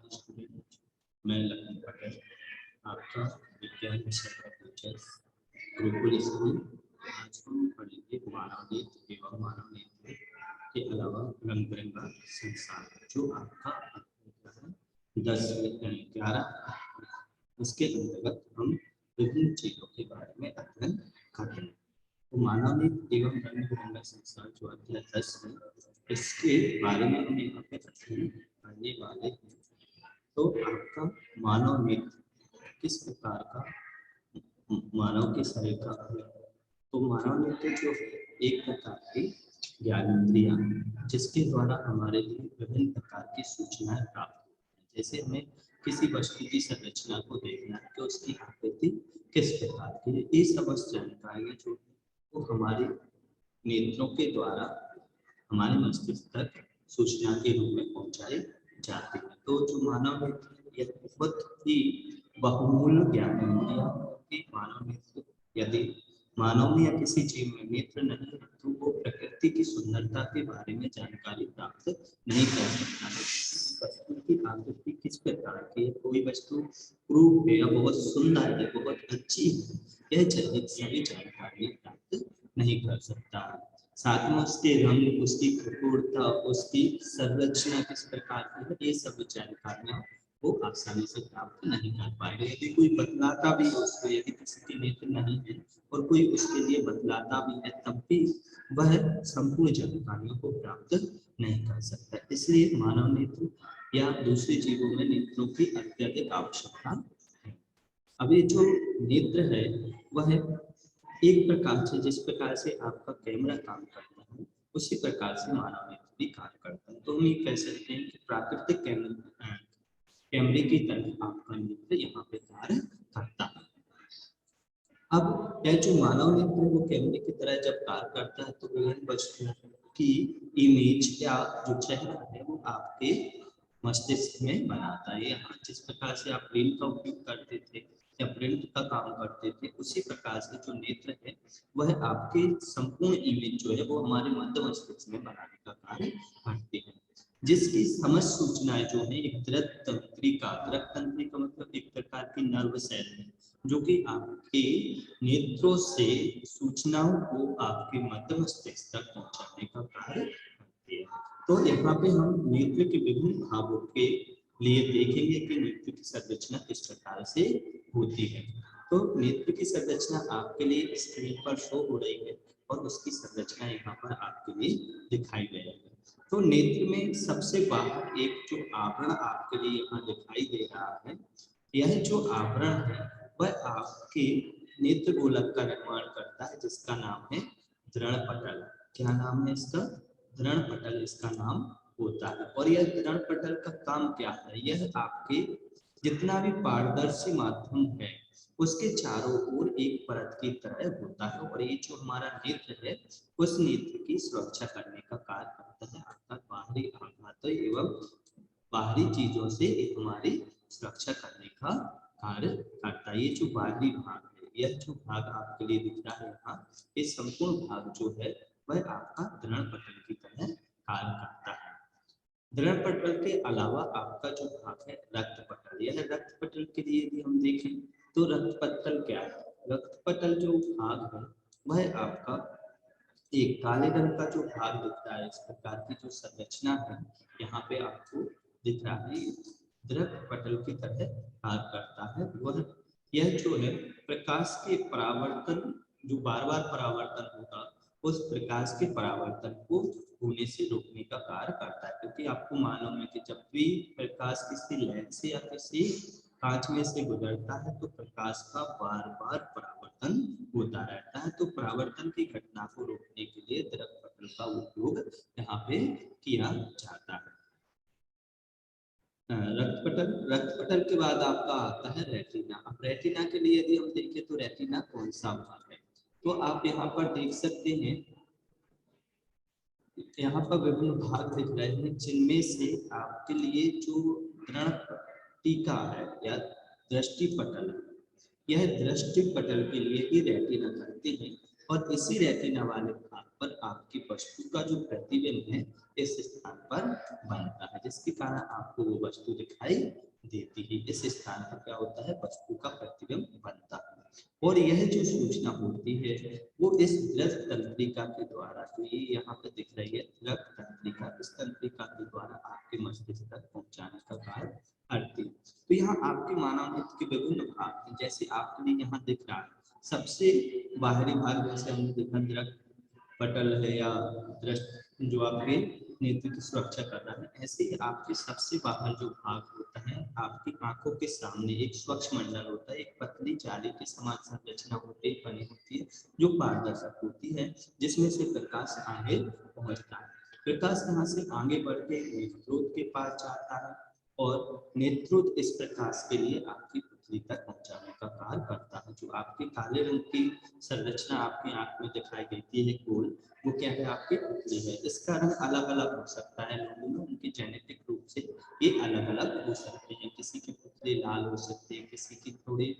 Student, मैं लखन पटेल, आपका विज्ञान विषय का टीचर, गुरुकुल स्कूल। आज हम पढ़ेंगे मानव नेत्र एवं मानव नेत्र के अलावा रंग बिरंगा संसार, जो आपका 10-11 उसके अंतर्गत हम विभिन्न चीजों के बारे में अध्ययन करेंगे। तो मानव नेत्र एवं रंग बिरंगा संसार जो अध्याय 10 है, इसके बारे में हम यहाँ पे अध्ययन करने वाले हैं। तो आपका मानव नेत्र किस प्रकार का मानव के शरीर का अंग है? तो मानव नेत्र जो है एक प्रकार की ज्ञानेंद्रियां, जिसके द्वारा हमारे लिए विभिन्न प्रकार की सूचनाएं प्राप्त होती हैं। जैसे हमें किसी वस्तु की संरचना को देखना है तो उसकी आकृति किस प्रकार की है, ये समस्त जानकारियां जो है वो हमारे नेत्रों के द्वारा हमारे मस्तिष्क तक सूचना के रूप में पहुंचाई जाती है। तो जो मानव नेत्र यह बहुत ही बहुमूल्य ज्ञानेंद्रिय है। मानव नेत्र, यदि मानव में या किसी जीव में नेत्र नहीं है तो वो प्रकृति की सुंदरता के बारे में जानकारी प्राप्त नहीं कर सकता है। वस्तु की आकृति किस प्रकार की है, कोई वस्तु क्रूप है या बहुत सुंदर है, बहुत अच्छी है, यह सभी जानकारी प्राप्त नहीं कर सकता है। साथ में उसके रंग, उसकी कठोरता, उसकी संरचना किस प्रकार की है, ये सब जानकारियां वो आसानी से प्राप्त नहीं कर पाएगा। यदि कोई बतलाता भी हो उसको, यदि किसी के नेत्र नहीं है और कोई उसके लिए बतलाता भी है, तब भी वह संपूर्ण जानकारियों को प्राप्त नहीं कर सकता। इसलिए मानव नेत्र या दूसरे जीवों में नेत्रों की अत्यधिक आवश्यकता है। अभी जो नेत्र है वह एक प्रकार से, जिस प्रकार से आपका कैमरा काम करता है उसी प्रकार से मानव नेत्र भी कार्य करता है। तो हम ये कह सकते हैं कि प्राकृतिक कैमरे की तरह आपका नेत्र यहाँ पे कार्य करता है। अब यह जो मानव नेत्र है वो कैमरे की तरह जब कार्य करता है तो विभिन्न वस्तुओं की इमेज या जो चेहरा है वो आपके मस्तिष्क में बनाता है। यहाँ जिस प्रकार से आप ब्रेन का उपयोग करते थे या प्रिंट का काम करते थे, उसी प्रकार से जो नेत्र है वह आपके संपूर्ण इमेज जो है वो हमारे मध्य मस्तिष्क में बनाने का कार्य करते हैं, जिसकी समस्त सूचनाएं जो है एक दृढ़ तंत्रिका मतलब एक प्रकार की नर्व सेल है जो कि आपके नेत्रों से सूचनाओं को आपके मध्य मस्तिष्क तक पहुंचाने का कार्य करती है। तो यहाँ पे हम नेत्र के विभिन्न भागों के लिए देखेंगे कि नेत्र की संरचना किस प्रकार से होती है। तो नेत्र की संरचना आपके लिए स्क्रीन पर शो हो रही है और उसकी संरचना यहाँ पर आपके लिए दिखाई दे रही है। तो नेत्र में सबसे बाहर एक जो आवरण आपके लिए यहाँ दिखाई दे रहा है, यह जो आवरण है वह आपके नेत्र गोलक का निर्माण करता है, जिसका नाम है दृढ़ पटल। क्या नाम है इसका? दृढ़ पटल इसका नाम होता है। और यह दृढ़ पटल का काम क्या है? यह आपके जितना भी पारदर्शी माध्यम है उसके चारों ओर एक परत की तरह होता है, और ये जो हमारा नेत्र है उस नेत्र की सुरक्षा करने का कार्य करता है। अर्थात बाहरी आघात एवं बाहरी चीजों से हमारी सुरक्षा करने का कार्य करता है। ये जो बाहरी भाग है, यह जो भाग आपके लिए दिख रहा है यहाँ, ये संपूर्ण भाग जो है वह आपका दृढ़ पटल की तरह कार्य करता है। दृढ़ पटल के अलावा आपका जो भाग है रक्त पटल, यह रक्त पटल के लिए यदि हम देखें तो रक्त पटल क्या है? रक्त पटल जो भाग है वह आपका एक काले रंग का जो भाग दिख रहा है, इस प्रकार की जो संरचना है यहाँ पे आपको दिख रहा है, दृढ़ पटल की तरह कार्य करता है। वह यह जो है प्रकाश के परावर्तन, जो बार बार परावर्तन होगा उस प्रकाश के परावर्तन को होने से रोकने का कार्य करता है। क्योंकि आपको मालूम है कि जब भी प्रकाश किसी लेंस से या किसी कांच में से गुजरता है तो प्रकाश का बार बार परावर्तन होता रहता है। तो परावर्तन की घटना को रोकने के लिए दृढ़ पटल का उपयोग यहाँ पे किया जाता है। रक्त पटल के बाद आपका आता है रेटिना। अब रेटिना के लिए यदि हम देखें तो रेटिना कौन सा भाग है, तो आप यहाँ पर देख सकते हैं, यहाँ पर विभिन्न भाग दिख रहे हैं, जिनमें से आपके लिए जो दृढ़ टीका है या दृष्टि पटल है, यह दृष्टि पटल के लिए ही रेटिना करते हैं। और इसी रेटिना वाले भाग पर आपकी वस्तु का जो प्रतिबिंब है इस स्थान पर बनता है, जिसके कारण आपको वो वस्तु दिखाई देती है। इस स्थान पर क्या होता है, वस्तु का प्रतिबिंब बनता है। और यह जो सूचना होती है वो इस दृश्य तंत्रिका के द्वारा, जो ये यहाँ पे दिख रही है दृश्य तंत्रिका, इस तंत्रिका के द्वारा आपके मस्तिष्क तक पहुंचाने का कार्य करती है। तो यहाँ आपके मानव नृत्य के विभिन्न भाग, जैसे आपके लिए यहाँ दिख रहा है सबसे बाहरी भाग, जैसे हमने देखा दृश्य पटल है या दृष्टि जो आपके नेत्र की सुरक्षा कर रहा है, ऐसे ही आपके सबसे बाहर जो भाग होता है आपकी आंखों के सामने एक स्वच्छ मंडल होता है, एक पतली जाली के समान संरचना होती है, बनी होती है जो पारदर्शक होती है, जिसमें से प्रकाश आगे पहुंचता है। प्रकाश यहाँ से आगे बढ़ के नेत्रोद के पास जाता है और नेत्रोद इस प्रकाश के लिए आपकी पुतली तक पहुंचाने का कार्य करता है। जो आपके काले रंग की संरचना आपकी आंख में दिखाई देती है गोल, वो क्या है, आपकी पुतली है। इसका रंग अलग अलग हो सकता है, लोगों में उनकी जेनेटिक रूप से ये अलग अलग हो सकते हैं। किसी की पुतली लाल हो सकती है, किसी की थोड़ी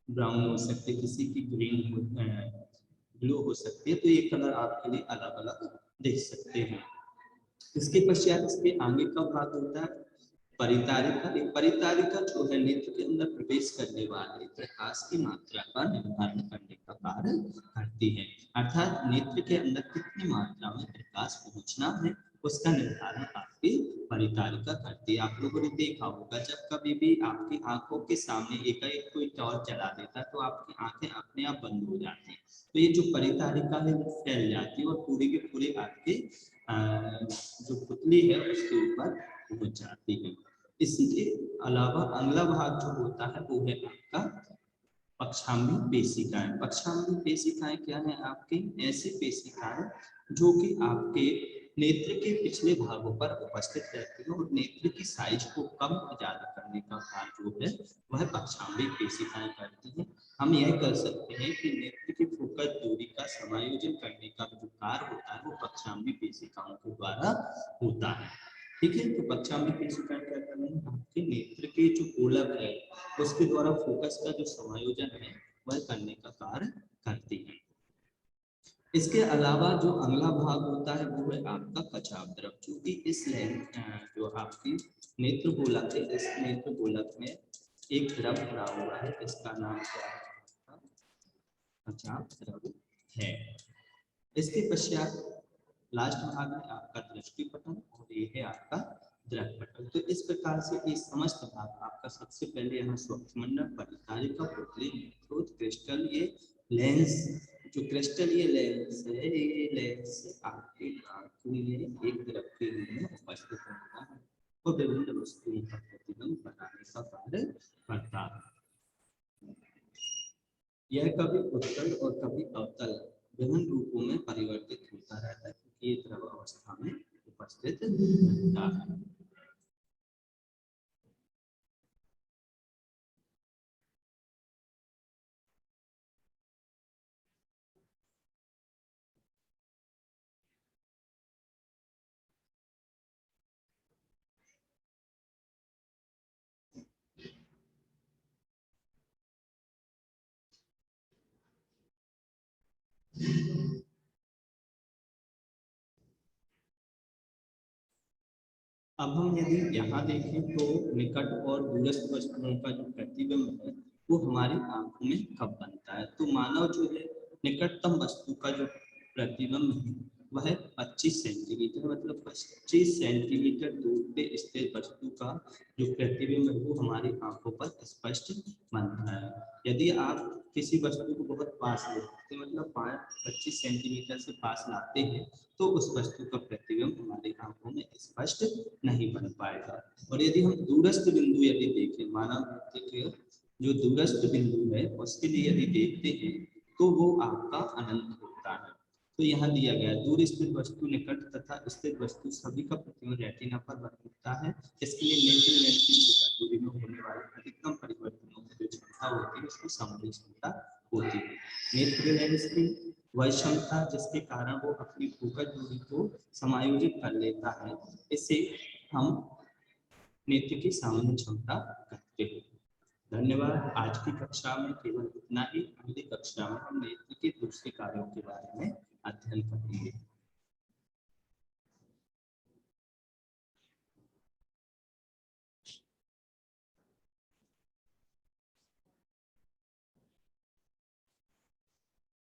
ब्राउन हो सकती है, किसी की ग्रीन ब्लू हो सकती है। तो ये कलर आपके लिए अलग अलग देख सकते हैं। इसके पश्चात इसके आगे का भाग होता है परितारिका। परितारिका जो है नेत्र के अंदर प्रवेश करने वाले प्रकाश की मात्रा का निर्धारण करने का कार्य करती है, अर्थात नेत्र के अंदर कितनी मात्रा में प्रकाश पहुंचना है उसका निर्धारण आपकी परितारिका करती है। आप लोगों ने देखा होगा जब कभी भी आपकी आंखों के सामने एकाएक कोई टॉर्च जला देता है तो आपकी आंखें अपने आप बंद हो जाती है, तो ये जो परितारिका है वो फैल जाती है और पूरी के पूरे आपके जो पुतली है उसके ऊपर पहुंच जाती है। इसी के अलावा अगला भाग जो होता है वो है आपका पक्षांगी पेशिकाएं। पक्षांगी पेशिकाएं क्या है, आपकी ऐसी पेशिकाएं जो कि आपके नेत्र के पिछले भागों पर उपस्थित रहती है और नेत्र की साइज को कम ज्यादा करने का कार्य जो है वह पक्षांगी पेशिकाएं करती है। हम यह कर सकते हैं कि नेत्र की फोकस दूरी का समायोजन करने का जो कार्य होता है वो पक्षांगी पेशिकाओं के द्वारा होता है। ठीक है, तो पक्षांगी पेशिकाएं क्या कर रहे हैं, आपके नेत्र के जो गोलक है उसके द्वारा फोकस का जो समायोजन है वह करने का कार्य करती है। इसके अलावा जो अगला भाग होता है वो है आपका कचाव द्रव, क्योंकि इस जो आपकी नेत्र गोलक है इस नेत्र गोलक में एक द्रव भरा हुआ है, इसका नाम क्या है, कचाव द्रव है। इसके पश्चात लास्ट भाग में आपका दृष्टि पटल और ये है आपका दृक पटल। तो इस प्रकार से ये समस्त भाग आपका सबसे पहले यहाँ स्वच्छ मंडल, परितारिका, पुतली, नेत्रोद, क्रिस्टल, ये लेंस, जो क्रिस्टल ये लेंस है, ये लेंस आपके आंखों में एक द्रव के रूप में उपस्थित रहता है और विभिन्न वस्तुओं का प्रतिबिंब बनाने का कार्य करता है। यह कभी उत्तल और कभी अवतल विभिन्न रूपों में परिवर्तित होता रहता है क्योंकि ये द्रव अवस्था में उपस्थित रहता है। अब हम यदि यहाँ देखें तो निकट और दूरस्थ वस्तुओं का जो प्रतिबिंब है वो हमारी आंखों में कब बनता है, तो मानव जो है निकटतम वस्तु का जो प्रतिबिंब है वह 25 सेंटीमीटर, मतलब 25 सेंटीमीटर दूर पे स्थित वस्तु का जो प्रतिबिंब है वो हमारी आंखों पर स्पष्ट बनता है। यदि आप किसी वस्तु को बहुत पास लेते मतलब 25 सेंटीमीटर से पास लाते हैं तो उस वस्तु का प्रतिबिंब हमारी आंखों में स्पष्ट नहीं बन पाएगा। और यदि हम दूरस्थ बिंदु यदि देखें, मानव नृत्य के जो दूरस्थ बिंदु है उसके लिए यदि देखते हैं तो वो आपका अनंत होता है। तो यहाँ दिया गया दूर स्थित वस्तु, निकट तथा स्थित वस्तु सभी का प्रतिबिंब रेटिना पर बनता है। इसके लिए नेत्र लेंस की फोकस दूरी में होने वाले अधिकतम परिवर्तनों की जो क्षमता होती है उसको समझने क्षमता होती है। नेत्र लेंस की वह क्षमता जिसके कारण वो अपनी फोकस दूरी को समायोजित कर लेता है, इसे हम नेत्र की सामान्य क्षमता कहते हैं। धन्यवाद। आज की कक्षा में केवल इतना ही। अगली कक्षा में हम नेत्र के दूसरे कार्यों के बारे में अध्ययन करेंगे।